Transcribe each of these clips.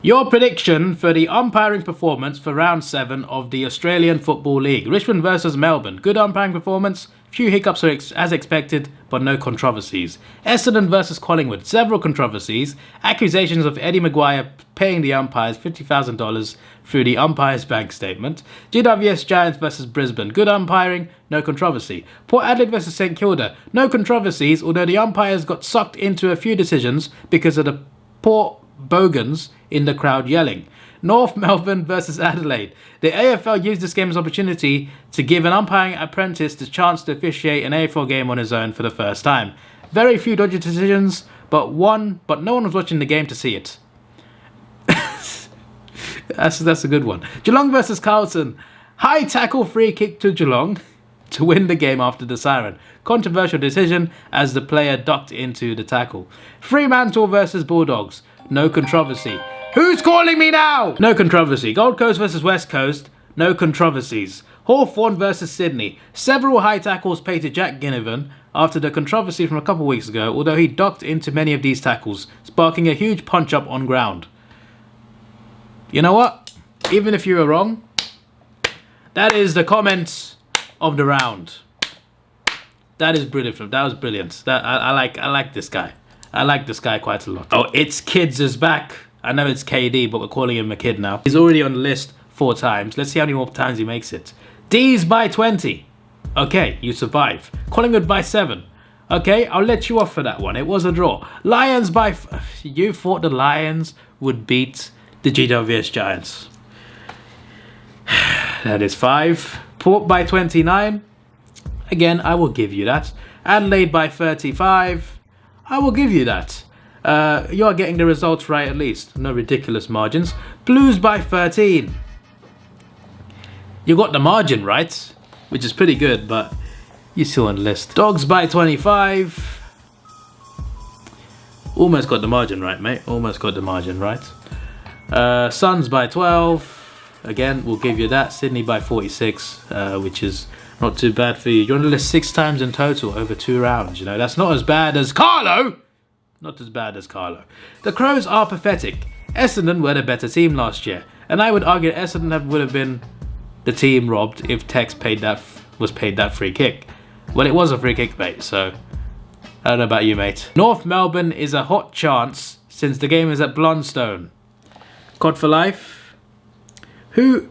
Your prediction for the umpiring performance for round 7 of the Australian Football League. Richmond versus Melbourne. Good umpiring performance. Few hiccups as expected, but no controversies. Essendon versus Collingwood. Several controversies. Accusations of Eddie Maguire paying the umpires $50,000 through the umpire's bank statement. GWS Giants versus Brisbane. Good umpiring, no controversy. Port Adelaide versus St Kilda. No controversies, although the umpires got sucked into a few decisions because of the poor bogans in the crowd yelling. North Melbourne versus Adelaide. The AFL used this game as an opportunity to give an umpiring apprentice the chance to officiate an AFL game on his own for the first time. Very few dodgy decisions, but no one was watching the game to see it. That's a good one. Geelong versus Carlton. High tackle free kick to Geelong to win the game after the siren. Controversial decision as the player ducked into the tackle. Fremantle versus Bulldogs. No controversy. Who's calling me now? No controversy. Gold Coast versus West Coast. No controversies. Hawthorn versus Sydney. Several high tackles paid to Jack Ginnivan after the controversy from a couple of weeks ago, although he ducked into many of these tackles, sparking a huge punch-up on ground. You know what? Even if you were wrong, that is the comment of the round. That is brilliant. That was brilliant. I like this guy. I like this guy quite a lot. Oh, It's Kids is back. I know it's KD, but we're calling him a kid now. He's already on the list 4 times. Let's see how many more times he makes it. D's by 20. Okay, you survive. Collingwood by 7. Okay, I'll let you off for that one. It was a draw. Lions by... You thought the Lions would beat the GWS Giants. That is 5. Port by 29. Again, I will give you that. Adelaide by 35. I will give you that. You are getting the results right at least. No ridiculous margins. Blues by 13. You got the margin right, which is pretty good, but you're still on the list. Dogs by 25. Almost got the margin right, mate. Almost got the margin right. Suns by 12. Again, we'll give you that. Sydney by 46, which is not too bad for you. You're on the list 6 times in total over 2 rounds. You know, that's not as bad as Carlo. Not as bad as Carlo. The Crows are pathetic. Essendon were the better team last year, and I would argue Essendon would have been the team robbed if Tex was paid that free kick. Well, it was a free kick, mate. So I don't know about you, mate. North Melbourne is a hot chance since the game is at Blundstone. COD for life. Who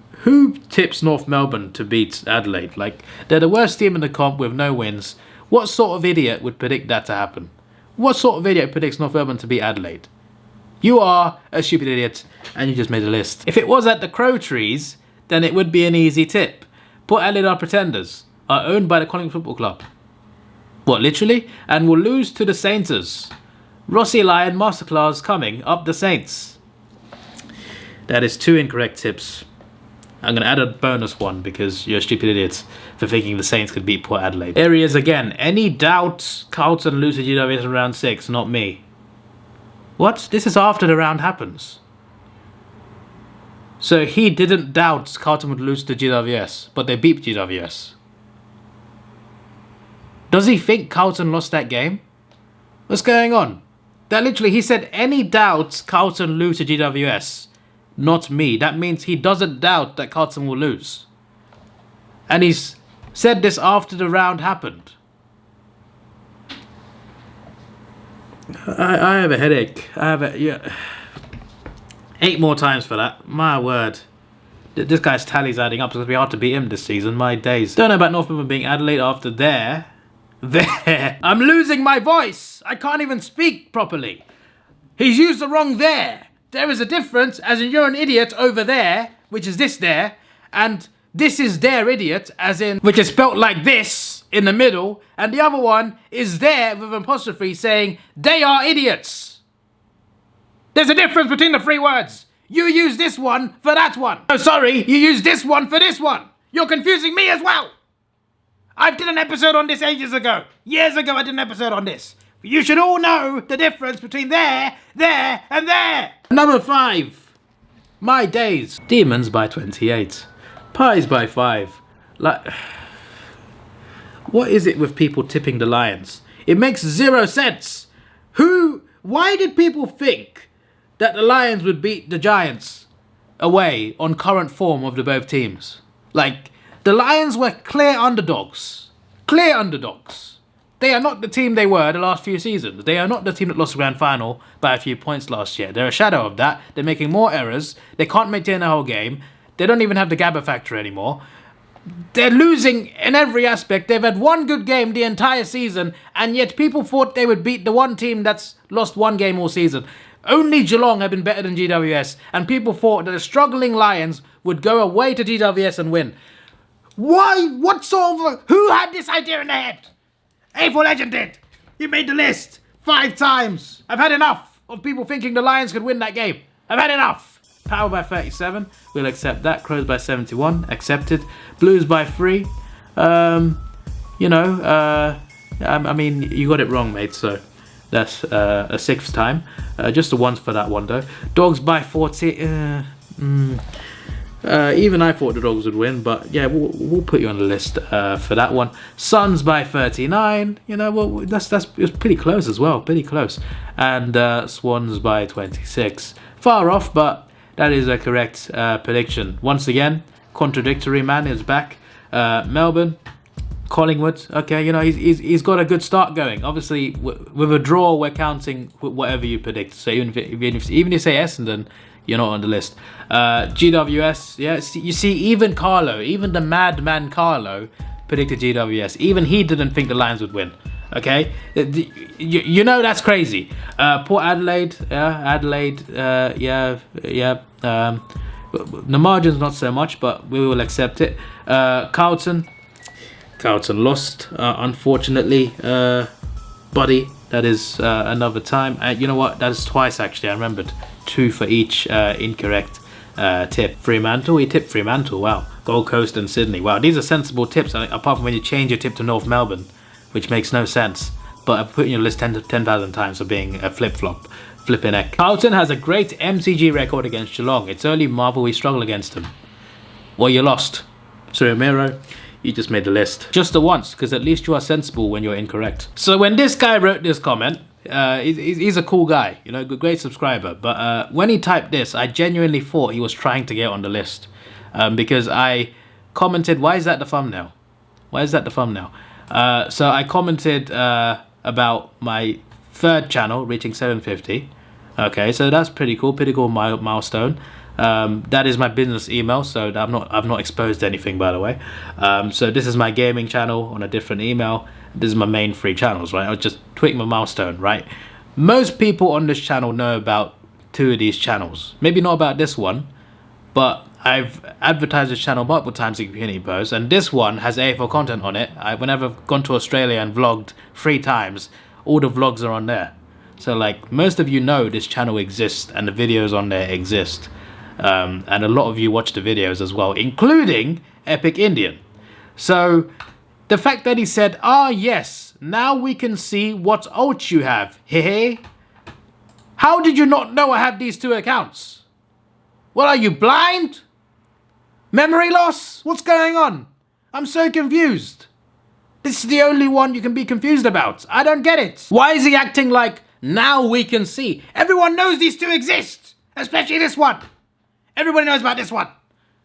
tips North Melbourne to beat Adelaide? Like, they're the worst team in the comp with no wins. What sort of idiot would predict that to happen? What sort of idiot predicts North Melbourne to beat Adelaide? You are a stupid idiot, and you just made a list. If it was at the Crow Trees, then it would be an easy tip. Port Adelaide are pretenders, are owned by the Collingwood Football Club. What, literally? And will lose to the Sainters. Rossi Lion masterclass coming up the Saints. That is 2 incorrect tips. I'm going to add a bonus one because you're a stupid idiot for thinking the Saints could beat Port Adelaide. Areas again. Any doubt Carlton lose to GWS in round 6? Not me. What? This is after the round happens. So he didn't doubt Carlton would lose to GWS, but they beat GWS. Does he think Carlton lost that game? What's going on? That literally, he said any doubt Carlton lose to GWS. Not me. That means he doesn't doubt that Carlton will lose. And he's said this after the round happened. I have a headache. Yeah. 8 more times for that. My word. This guy's tally's adding up. It's going to be hard to beat him this season. My days. Don't know about North Melbourne being Adelaide after there. I'm losing my voice. I can't even speak properly. He's used the wrong there. There is a difference, as in you're an idiot over there, which is this there, and this is their idiot, as in, which is spelt like this in the middle, and the other one is there with an apostrophe saying, they are idiots. There's a difference between the 3 words. You use this one for that one. Oh, sorry, you use this one for this one. You're confusing me as well. I did an episode on this ages ago. Years ago, I did an episode on this. You should all know the difference between there, and there. Number 5. My days. Demons by 28. Pies by 5. Like, what is it with people tipping the Lions? It makes 0 sense. Why did people think that the Lions would beat the Giants away on current form of the both teams. Like, the Lions were clear underdogs. Clear underdogs. They are not the team they were the last few seasons. They are not the team that lost the grand final by a few points last year. They're a shadow of that. They're making more errors. They can't maintain the whole game. They don't even have the Gabba factor anymore. They're losing in every aspect. They've had one good game the entire season, and yet people thought they would beat the one team that's lost one game all season. Only Geelong have been better than GWS, and people thought that the struggling Lions would go away to GWS and win. Why? What sort of... Who had this idea in their head? AFL Legend did. You made the list 5 times. I've had enough of people thinking the Lions could win that game. I've had enough. Power by 37. We'll accept that. Crows by 71. Accepted. Blues by 3. I mean, you got it wrong, mate, so that's a 6th time. Just a once for that one, though. Dogs by 40. Even I thought the Dogs would win, but yeah, we'll put you on the list for that one. Suns by 39. You know, well, it was pretty close as well, pretty close. And Swans by 26. Far off, but that is a correct prediction. Once again, contradictory man is back. Melbourne, Collingwood. Okay, you know, he's got a good start going. Obviously, with a draw, we're counting whatever you predict. So even if you say Essendon, you're not on the list. GWS, yeah, you see, even Carlo, even the madman Carlo predicted GWS. Even he didn't think the Lions would win. Okay, you know that's crazy. Port Adelaide, the margin's not so much, but we will accept it. Carlton lost, unfortunately. Buddy, that is another time. You know what? That is twice actually. I remembered 2 for each incorrect tip. Fremantle, we tipped Fremantle. Wow. Gold Coast and Sydney. Wow, these are sensible tips. Apart from when you change your tip to North Melbourne, which makes no sense. But I've put in your list 10,000 times for being a flip-flop. Flipping heck. Carlton has a great MCG record against Geelong. It's only Marvel we struggle against them. Well, you lost. So Romero, you just made the list. Just the once, because at least you are sensible when you're incorrect. So when this guy wrote this comment, he's a cool guy, you know, great subscriber. But when he typed this, I genuinely thought he was trying to get on the list. Because I commented, why is that the thumbnail? Why is that the thumbnail? So I commented about my 3rd channel reaching 750. Okay, so that's pretty cool milestone. That is my business email, so I've not exposed anything, by the way. So this is my gaming channel on a different email. This is my main 3 channels, right? I was just tweaking my milestone, right? Most people on this channel know about 2 of these channels. Maybe not about this one, but I've advertised this channel multiple times in community posts, and this one has AFL content on it. Whenever I've gone to Australia and vlogged 3 times, all the vlogs are on there. So like, most of you know this channel exists and the videos on there exist. And a lot of you watch the videos as well, including Epic Indian. So the fact that he said, yes, now we can see what alt you have. Hehe. How did you not know I have these 2 accounts? What, are you blind? Memory loss? What's going on? I'm so confused. This is the only one you can be confused about. I don't get it. Why is he acting like, now we can see? Everyone knows these 2 exist. Especially this one. Everybody knows about this one.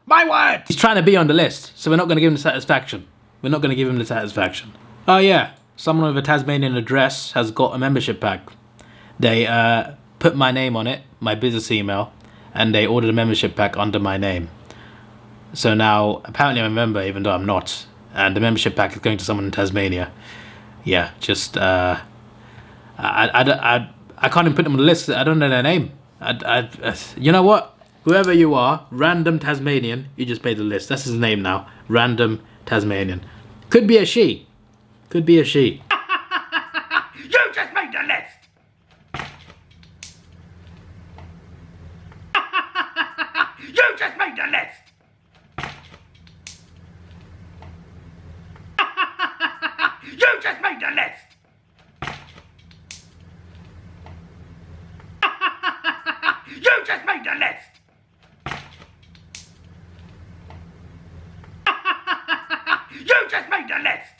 My word. He's trying to be on the list, so we're not going to give him the satisfaction. We're not going to give him the satisfaction. Oh yeah, someone with a Tasmanian address has got a membership pack. They put my name on it, my business email, and they ordered a membership pack under my name. So now, apparently I'm a member, even though I'm not. And the membership pack is going to someone in Tasmania. Yeah, just, I can't even put them on the list. I don't know their name. You know what? Whoever you are, random Tasmanian, you just made the list. That's his name now. Random Tasmanian. Could be a she. Could be a she. You just made the list! You just made the list! You just made the list! You just made the list! You just made the list!